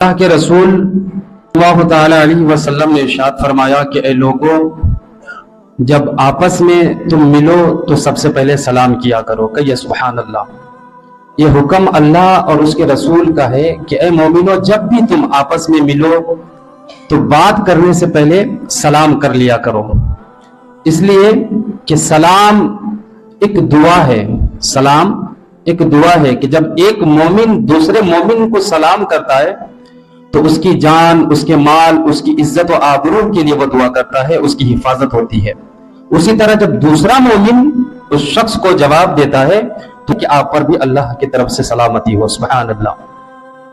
اللہ کے رسول اللہ تعالی علیہ وسلم نے ارشاد فرمایا کہ اے لوگوں، جب آپس میں تم ملو تو سب سے پہلے سلام کیا کرو۔ کہیے سبحان اللہ۔ یہ حکم اللہ اور اس کے رسول کا ہے کہ اے مومنو، جب بھی تم آپس میں ملو تو بات کرنے سے پہلے سلام کر لیا کرو، اس لیے کہ سلام ایک دعا ہے۔ سلام ایک دعا ہے کہ جب ایک مومن دوسرے مومن کو سلام کرتا ہے تو اس کی جان، اس کے مال، اس کی عزت و آبرو کے لیے وہ دعا کرتا ہے، اس کی حفاظت ہوتی ہے۔ اسی طرح جب دوسرا مومن اس شخص کو جواب دیتا ہے تو کہ آپ پر بھی اللہ کی طرف سے سلامتی ہو۔ سبحان اللہ۔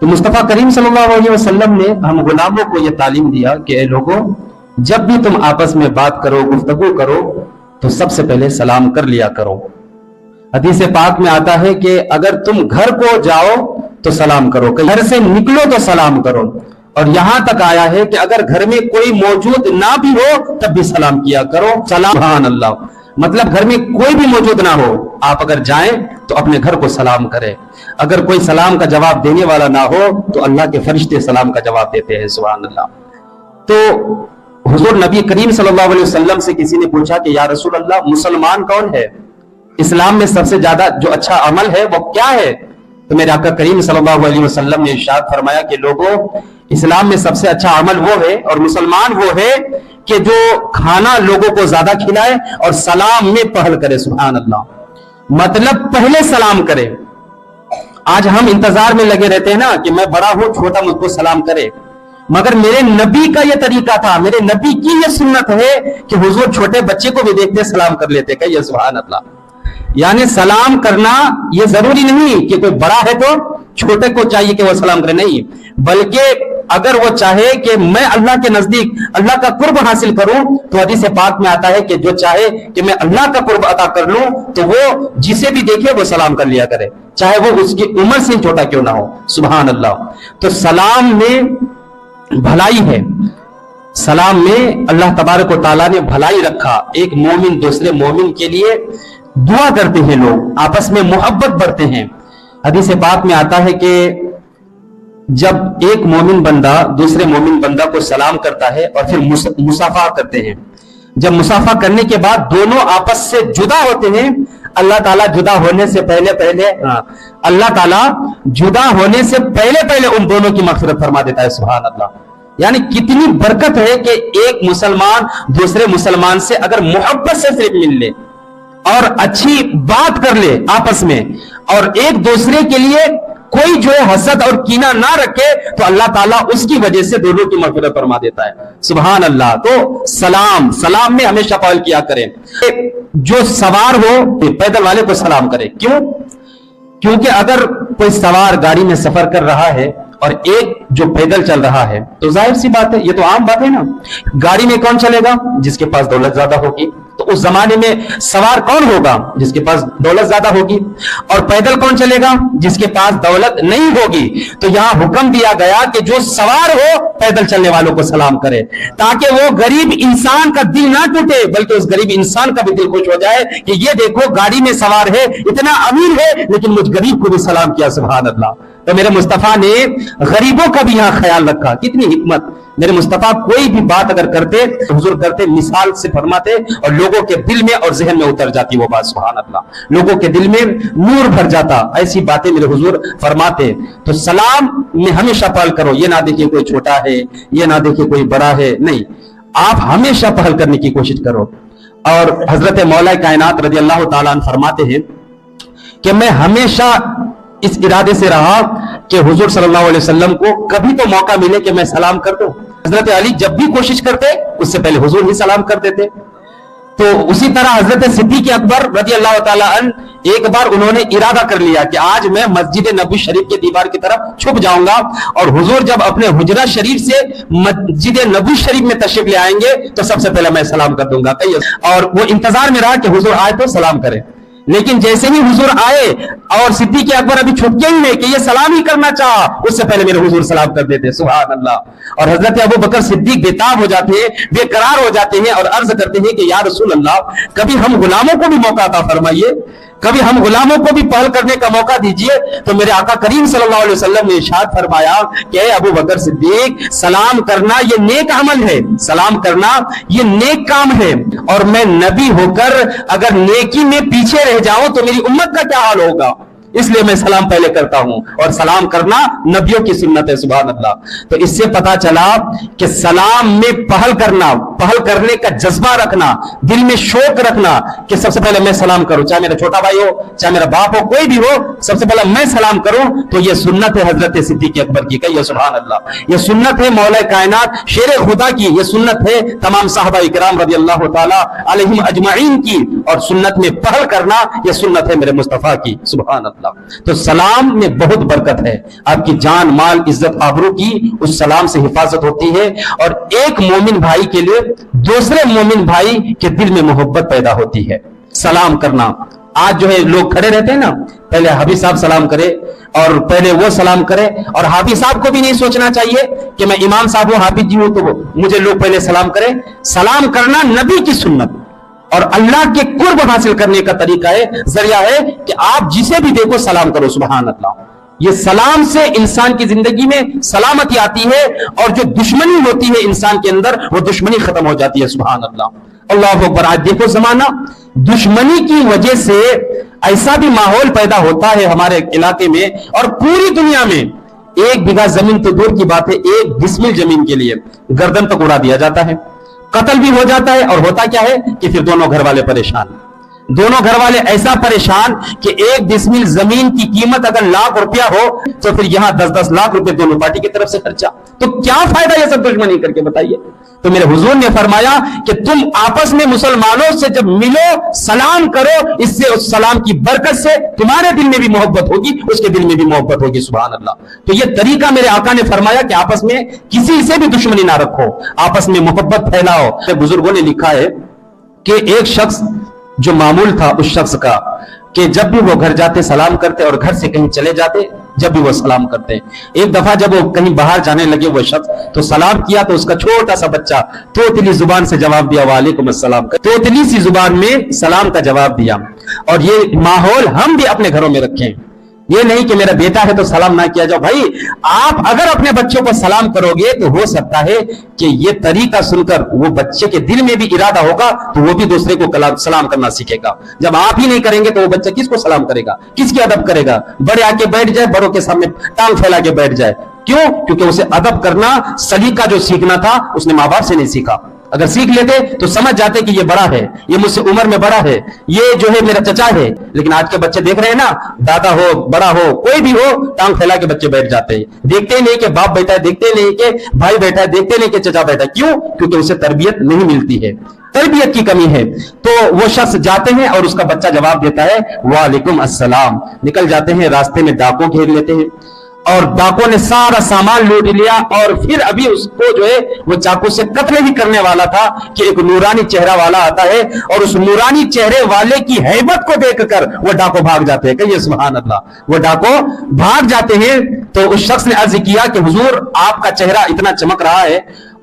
تو مصطفیٰ کریم صلی اللہ علیہ وسلم نے ہم غلاموں کو یہ تعلیم دیا کہ اے لوگوں، جب بھی تم آپس میں بات کرو، گفتگو کرو تو سب سے پہلے سلام کر لیا کرو۔ حدیث پاک میں آتا ہے کہ اگر تم گھر کو جاؤ تو سلام کرو، گھر سے نکلو تو سلام کرو، اور یہاں تک آیا ہے کہ اگر گھر میں کوئی موجود نہ بھی ہو تب بھی سلام کیا کرو۔ سبحان اللہ۔ مطلب گھر میں کوئی بھی موجود نہ ہو، آپ اگر جائیں تو اپنے گھر کو سلام کریں۔ اگر کوئی سلام کا جواب دینے والا نہ ہو تو اللہ کے فرشتے سلام کا جواب دیتے ہیں۔ سبحان اللہ۔ تو حضور نبی کریم صلی اللہ علیہ وسلم سے کسی نے پوچھا کہ یا رسول اللہ، مسلمان کون ہے؟ اسلام میں سب سے زیادہ جو اچھا عمل ہے وہ کیا ہے؟ تو میرے آقا کریم صلی اللہ علیہ وسلم نے ارشاد فرمایا کہ لوگوں، اسلام میں سب سے اچھا عمل وہ ہے اور مسلمان وہ ہے کہ جو کھانا لوگوں کو زیادہ کھلائے اور سلام میں پہل کرے۔ سبحان اللہ۔ مطلب پہلے سلام کرے۔ آج ہم انتظار میں لگے رہتے ہیں نا کہ میں بڑا ہوں، چھوٹا مجھ کو سلام کرے، مگر میرے نبی کا یہ طریقہ تھا، میرے نبی کی یہ سنت ہے کہ حضور چھوٹے بچے کو بھی دیکھتے سلام کر لیتے۔ کہیے سبحان اللہ۔ یعنی سلام کرنا یہ ضروری نہیں کہ کوئی بڑا ہے تو چھوٹے کو چاہیے کہ وہ سلام کرے، نہیں، بلکہ اگر وہ چاہے کہ میں اللہ کے نزدیک اللہ کا قرب حاصل کروں تو حدیث پاک میں آتا ہے کہ جو چاہے کہ میں اللہ کا قرب عطا کر لوں تو وہ جسے بھی دیکھے وہ سلام کر لیا کرے، چاہے وہ اس کی عمر سے چھوٹا کیوں نہ ہو۔ سبحان اللہ۔ تو سلام میں بھلائی ہے، سلام میں اللہ تبارک و تعالیٰ نے بھلائی رکھا۔ ایک مومن دوسرے مومن کے لیے دعا کرتے ہیں، لوگ آپس میں محبت بڑھتے ہیں۔ حدیث پاک میں آتا ہے کہ جب ایک مومن بندہ دوسرے مومن بندہ کو سلام کرتا ہے اور پھر مصافحہ کرتے ہیں، جب مصافحہ کرنے کے بعد دونوں آپس سے جدا ہوتے ہیں، اللہ تعالیٰ جدا ہونے سے پہلے ان دونوں کی مغفرت فرما دیتا ہے۔ سبحان اللہ۔ یعنی کتنی برکت ہے کہ ایک مسلمان دوسرے مسلمان سے اگر محبت سے صرف مل لے اور اچھی بات کر لے آپس میں، اور ایک دوسرے کے لیے کوئی جو ہے حسد اور کینہ نہ رکھے تو اللہ تعالیٰ اس کی وجہ سے دونوں کی مغفرت فرما دیتا ہے۔ سبحان اللہ۔ تو سلام میں ہمیشہ پہل کیا کریں۔ جو سوار ہو پیدل والے کو سلام کرے۔ کیوں؟ کیونکہ اگر کوئی سوار گاڑی میں سفر کر رہا ہے اور ایک جو پیدل چل رہا ہے تو ظاہر سی بات ہے، یہ تو عام بات ہے نا، گاڑی میں کون چلے گا؟ جس کے پاس دولت زیادہ ہوگی۔ تو اس زمانے میں سوار کون ہوگا؟ جس کے پاس دولت زیادہ ہوگی۔ اور پیدل کون چلے گا؟ جس کے پاس دولت نہیں ہوگی۔ تو یہاں حکم دیا گیا کہ جو سوار ہو پیدل چلنے والوں کو سلام کرے، تاکہ وہ غریب انسان کا دل نہ ٹوٹے بلکہ اس غریب انسان کا بھی دل خوش ہو جائے کہ یہ دیکھو گاڑی میں سوار ہے، اتنا امیر ہے لیکن مجھ غریب کو بھی سلام کیا۔ سبحان اللہ۔ تو میرے مصطفیٰ نے غریبوں کا بھی یہاں خیال رکھا۔ کتنی حکمت! میرے مصطفیٰ کوئی بھی بات اگر کرتے تو حضور کرتے، مثال سے فرماتے اور لوگوں کے دل میں اور ذہن میں اتر جاتی وہ بات۔ سبحان اللہ۔ لوگوں کے دل میں نور بھر جاتا، ایسی باتیں میرے حضور فرماتے۔ تو سلام میں ہمیشہ پہل کرو، یہ نہ دیکھیں کوئی چھوٹا ہے، یہ نہ دیکھیں کوئی بڑا ہے، نہیں، آپ ہمیشہ پہل کرنے کی کوشش کرو۔ اور حضرت مولا کائنات رضی اللہ تعالیٰ عنہ فرماتے ہیں کہ میں ہمیشہ اس ارادے سے رہا کہ حضور صلی اللہ علیہ وسلم کو کبھی تو موقع ملے کہ میں سلام کر دوں۔ حضرت علی جب بھی کوشش کرتے اس سے پہلے حضور ہی سلام کر دیتے۔ تو اسی طرح حضرت صدیق اکبر رضی اللہ تعالیٰ عنہ ایک بار انہوں نے ارادہ کر لیا کہ آج میں مسجد نبوی شریف کے دیوار کی طرف چھپ جاؤں گا، اور حضور جب اپنے حجرہ شریف سے مسجد نبوی شریف میں تشریف لے آئیں گے تو سب سے پہلے میں سلام کر دوں گا۔ اور وہ انتظار میں رہا کہ حضور آئے تو سلام کرے، لیکن جیسے ہی حضور آئے اور صدیق اکبر ابھی چھپکے ہی نہیں کہ یہ سلام ہی کرنا چاہا، اس سے پہلے میرے حضور سلام کر دیتے۔ سبحان اللہ۔ اور حضرت ابو بکر صدیق بےتاب ہو جاتے ہیں، بے قرار ہو جاتے ہیں اور عرض کرتے ہیں کہ یا رسول اللہ، کبھی ہم غلاموں کو بھی موقع عطا فرمائیے، کبھی ہم غلاموں کو بھی پہل کرنے کا موقع دیجئے. تو میرے آقا کریم صلی اللہ علیہ وسلم نے ارشاد فرمایا کہ اے ابو بکر صدیق، سلام کرنا یہ نیک عمل ہے، سلام کرنا یہ نیک کام ہے، اور میں نبی ہو کر اگر نیکی میں پیچھے رہ جاؤں تو میری امت کا کیا حال ہوگا، اس لیے میں سلام پہلے کرتا ہوں. اور سلام کرنا نبیوں کی سنت ہے. سبحان اللہ. تو اس سے پتا چلا کہ سلام میں پہل کرنا، پہل کرنے کا جذبہ رکھنا، دل میں شوق رکھنا کہ سب سے پہلے میں سلام کروں، چاہے میرا چھوٹا بھائی ہو، چاہے میرا باپ ہو، کوئی بھی ہو، سب سے پہلے میں سلام کروں. تو یہ سنت ہے حضرت صدیق اکبر کی. کہیے سبحان اللہ. یہ سنت ہے مولا کائنات شیر خدا کی، یہ سنت ہے تمام صحابہ کرام رضی اللہ تعالی علیہم اجمعین کی، اور سنت میں پہل کرنا یہ سنت ہے میرے مصطفیٰ کی. سبحان اللہ. تو سلام میں بہت برکت ہے. آپ کی جان، مال، عزت، آبرو کی اس سلام سے حفاظت ہوتی ہے، اور ایک مومن بھائی کے لیے دوسرے مومن بھائی کے دل میں محبت پیدا ہوتی ہے. سلام کرنا. آج جو ہے لوگ کھڑے رہتے ہیں نا، پہلے حافظ صاحب سلام کرے اور پہلے وہ سلام کرے، اور حافظ صاحب کو بھی نہیں سوچنا چاہیے کہ میں امام صاحب ہوں، حافظ جی ہوں، تو مجھے لوگ پہلے سلام کرے. سلام کرنا نبی کی سنت اور اللہ کے قرب حاصل کرنے کا طریقہ ہے، ذریعہ ہے کہ آپ جسے بھی دیکھو سلام کرو. سبحان اللہ. یہ سلام سے انسان کی زندگی میں سلامتی آتی ہے، اور جو دشمنی ہوتی ہے انسان کے اندر وہ دشمنی ختم ہو جاتی ہے. سبحان اللہ. اللہ اکبر. آج دیکھو زمانہ، دشمنی کی وجہ سے ایسا بھی ماحول پیدا ہوتا ہے ہمارے علاقے میں اور پوری دنیا میں. 1 بیگھہ زمین تو دور کی بات ہے، 1 ڈسمل زمین کے لیے گردن تک اڑا دیا جاتا ہے، قتل بھی ہو جاتا ہے. اور ہوتا کیا ہے کہ پھر دونوں گھر والے پریشان، دونوں گھر والے ایسا پریشان کہ 1 ڈسمل زمین کی قیمت اگر ₹1,00,000 ہو تو پھر یہاں 10-10 لاکھ روپے دونوں پارٹی کی طرف سے خرچہ. تو کیا فائدہ یہ سب دشمنی کر کے، بتائیے. تو میرے حضور نے فرمایا کہ تم آپس میں مسلمانوں سے جب ملو سلام کرو، اس سے اس سلام کی برکت سے تمہارے دل میں بھی محبت ہوگی، اس کے دل میں بھی محبت ہوگی. سبحان اللہ. تو یہ طریقہ میرے آقا نے فرمایا کہ آپس میں کسی سے بھی دشمنی نہ رکھو، آپس میں محبت پھیلاؤ. بزرگوں نے لکھا ہے کہ ایک شخص جو معمول تھا اس شخص کا کہ جب بھی وہ گھر جاتے سلام کرتے، اور گھر سے کہیں چلے جاتے جب بھی وہ سلام کرتے. ایک دفعہ جب وہ کہیں باہر جانے لگے وہ شخص تو سلام کیا تو اس کا چھوٹا سا بچہ توتلی زبان سے جواب دیا، وعلیکم السلام. توتلی سی زبان میں سلام کا جواب دیا. اور یہ ماحول ہم بھی اپنے گھروں میں رکھیں. یہ نہیں کہ میرا بیٹا ہے تو سلام نہ کیا جاؤ. بھائی آپ اگر اپنے بچوں کو سلام کرو گے تو ہو سکتا ہے کہ یہ طریقہ سن کر وہ بچے کے دل میں بھی ارادہ ہوگا تو وہ بھی دوسرے کو سلام کرنا سیکھے گا. جب آپ ہی نہیں کریں گے تو وہ بچہ کس کو سلام کرے گا، کس کی ادب کرے گا؟ بڑے آ کے بیٹھ جائے، بڑوں کے سامنے ٹانگ پھیلا کے بیٹھ جائے. کیوں؟ کیونکہ اسے ادب کرنا، سلیقہ جو سیکھنا تھا اس نے ماں باپ سے نہیں سیکھا. اگر سیکھ لیتے تو سمجھ جاتے کہ یہ بڑا ہے، یہ مجھ سے عمر میں بڑا ہے، یہ جو ہے میرا چچا ہے. لیکن آج کے بچے دیکھ رہے ہیں نا، دادا ہو، بڑا ہو، کوئی بھی ہو، ٹانگ پھیلا کے بچے بیٹھ جاتے ہیں. دیکھتے نہیں کہ باپ بیٹھا ہے، دیکھتے نہیں کہ بھائی بیٹھا ہے، دیکھتے نہیں کہ چچا بیٹھا ہے. کیوں؟ کیونکہ اسے تربیت نہیں ملتی ہے، تربیت کی کمی ہے. تو وہ شخص جاتے ہیں اور اس کا بچہ جواب دیتا ہے وعلیکم السلام. نکل جاتے ہیں، راستے میں ڈاکوں گھیر لیتے ہیں اور ڈاکوں نے سارا سامان لوٹ لیا. اور پھر ابھی اس کو جو ہے وہ چاقو سے قتل ہی کرنے والا تھا کہ ایک نورانی چہرہ والا آتا ہے اور اس نورانی چہرے والے کی ہیبت کو دیکھ کر وہ ڈاکو بھاگ جاتے ہیں. کہیے سبحان اللہ. وہ ڈاکو بھاگ جاتے ہیں. تو اس شخص نے عرض کیا کہ حضور آپ کا چہرہ اتنا چمک رہا ہے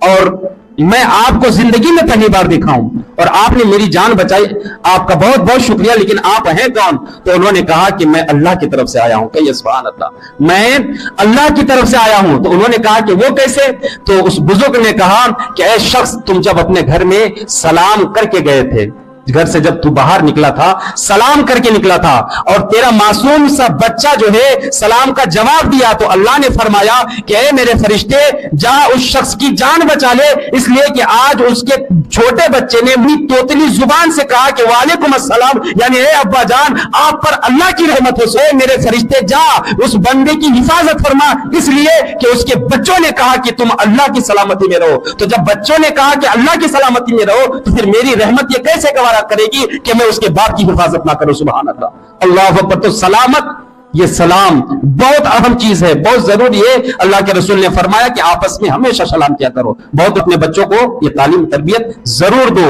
اور میں آپ کو زندگی میں پہلی بار دیکھا ہوں اور آپ نے میری جان بچائی، آپ کا بہت بہت شکریہ. لیکن آپ ہیں کون؟ تو انہوں نے کہا کہ میں اللہ کی طرف سے آیا ہوں. کہیے سبحان اللہ. میں اللہ کی طرف سے آیا ہوں. تو انہوں نے کہا کہ وہ کیسے؟ تو اس بزرگ نے کہا کہ اے شخص، تم جب اپنے گھر میں سلام کر کے گئے تھے، گھر سے جب تو باہر نکلا تھا سلام کر کے نکلا تھا اور تیرا معصوم سا بچہ جو ہے سلام کا جواب دیا، تو اللہ نے فرمایا کہ اے میرے فرشتے جا اس شخص کی جان بچا لے، اس لیے کہ آج اس کے چھوٹے بچے نے اپنی توتلی زبان سے کہا کہ وعلیکم السلام، یعنی اے ابا جان آپ پر اللہ کی رحمت ہو. اے میرے فرشتے جا اس بندے کی حفاظت فرما، اس لیے کہ اس کے بچوں نے کہا کہ تم اللہ کی سلامتی میں رہو. تو جب بچوں نے کہا کہ اللہ کی سلامتی میں رہو تو پھر میری رحمت یہ کیسے گوارا کرے گی کہ میں اس کے باپ کی حفاظت نہ کروں. سبحان اللہ. اللہ اکبر. تو سلامت، یہ سلام بہت اہم چیز ہے، بہت ضروری ہے. اللہ کے رسول نے فرمایا کہ آپس میں ہمیشہ سلام کیا کرو. بہت اپنے بچوں کو یہ تعلیم تربیت ضرور دو.